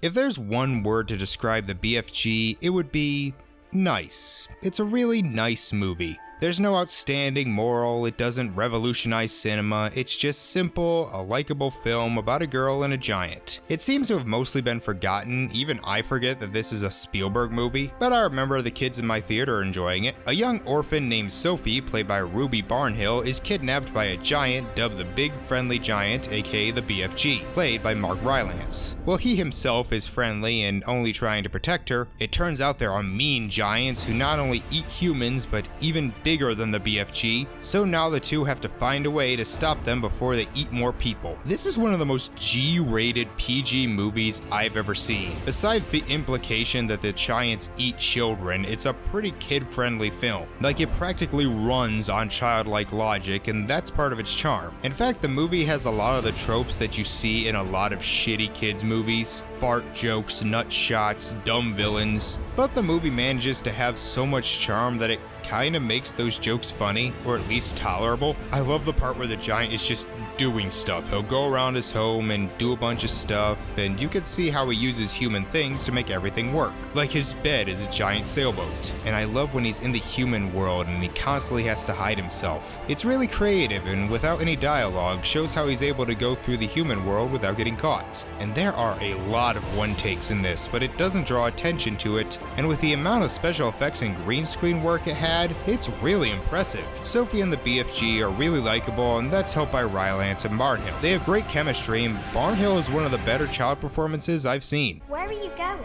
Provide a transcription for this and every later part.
If there's one word to describe the BFG, it would be nice. It's a really nice movie. There's no outstanding moral, it doesn't revolutionize cinema, it's just simple, a likable film about a girl and a giant. It seems to have mostly been forgotten, even I forget that this is a Spielberg movie, but I remember the kids in my theater enjoying it. A young orphan named Sophie, played by Ruby Barnhill, is kidnapped by a giant dubbed the Big Friendly Giant, aka the BFG, played by Mark Rylance. While he himself is friendly and only trying to protect her, it turns out there are mean giants who not only eat humans, but even bigger than the BFG, so now the two have to find a way to stop them before they eat more people. This is one of the most G-rated PG movies I've ever seen. Besides the implication that the giants eat children, it's a pretty kid-friendly film. Like, it practically runs on childlike logic, and that's part of its charm. In fact, the movie has a lot of the tropes that you see in a lot of shitty kids movies. Fart jokes, nut shots, dumb villains. But the movie manages to have so much charm that it kinda makes those jokes funny, or at least tolerable. I love the part where the giant is just doing stuff. He'll go around his home and do a bunch of stuff, and you can see how he uses human things to make everything work. Like his bed is a giant sailboat, and I love when he's in the human world and he constantly has to hide himself. It's really creative and without any dialogue shows how he's able to go through the human world without getting caught. And there are a lot of one takes in this, but it doesn't draw attention to it, and with the amount of special effects and green screen work it had, it's really impressive. Sophie and the BFG are really likable, and that's helped by Rylance and Barnhill. They have great chemistry, and Barnhill is one of the better child performances I've seen. Where are you going?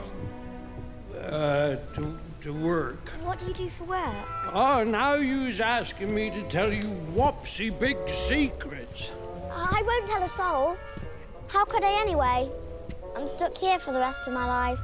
To work. What do you do for work? Oh, now you's asking me to tell you whoopsie big secrets. I won't tell a soul. How could I anyway? I'm stuck here for the rest of my life.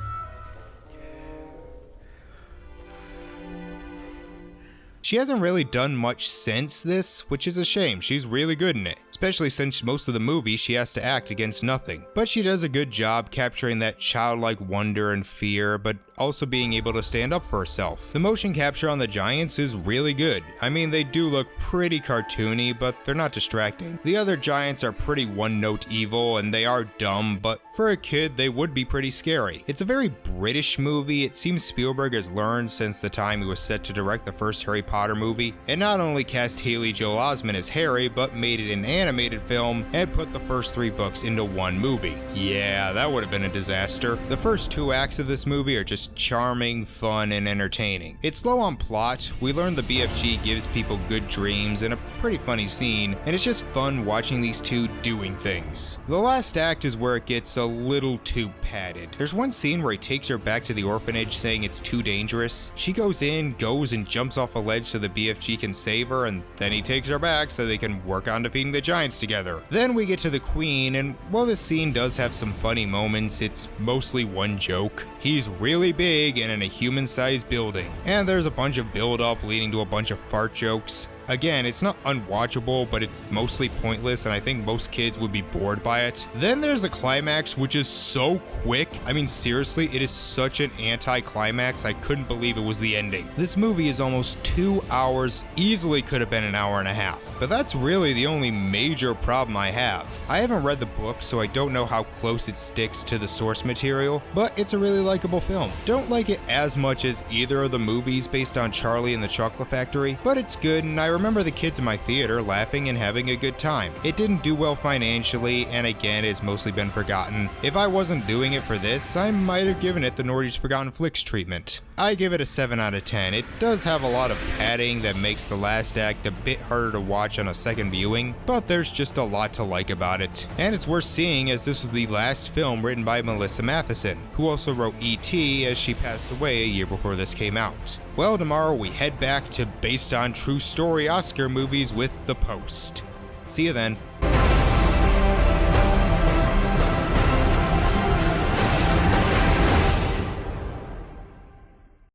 She hasn't really done much since this, which is a shame. She's really good in it, especially since most of the movie she has to act against nothing. But she does a good job capturing that childlike wonder and fear, but also being able to stand up for herself. The motion capture on the giants is really good. I mean, they do look pretty cartoony, but they're not distracting. The other giants are pretty one-note evil, and they are dumb, but for a kid, they would be pretty scary. It's a very British movie. It seems Spielberg has learned since the time he was set to direct the first Harry Potter movie, and not only cast Haley Joel Osment as Harry, but made it an animated film and put the first 3 books into one movie. Yeah, that would have been a disaster. The first 2 acts of this movie are just charming, fun, and entertaining. It's slow on plot. We learn the BFG gives people good dreams and a pretty funny scene, and it's just fun watching these two doing things. The last act is where it gets a little too padded. There's one scene where he takes her back to the orphanage saying it's too dangerous. She goes and jumps off a ledge so the BFG can save her, and then he takes her back so they can work on defeating the giants together. Then we get to the queen, and while this scene does have some funny moments, it's mostly one joke. He's really big and in a human-sized building, and there's a bunch of build-up leading to a bunch of fart jokes. Again, it's not unwatchable, but it's mostly pointless, and I think most kids would be bored by it. Then there's the climax, which is so quick. I mean, seriously, it is such an anti-climax, I couldn't believe it was the ending. This movie is almost 2 hours, easily could have been an hour and a half. But that's really the only major problem I have. I haven't read the book, so I don't know how close it sticks to the source material, but it's a really likable film. Don't like it as much as either of the movies based on Charlie and the Chocolate Factory, but it's good, and I remember the kids in my theater laughing and having a good time. It didn't do well financially, and again, it's mostly been forgotten. If I wasn't doing it for this, I might have given it the Norty's Forgotten Flicks treatment. I give it a 7 out of 10. It does have a lot of padding that makes the last act a bit harder to watch on a second viewing, but there's just a lot to like about it. And it's worth seeing as this was the last film written by Melissa Matheson, who also wrote E.T. as she passed away a year before this came out. Well, tomorrow we head back to based on true story Oscar movies with The Post. See you then.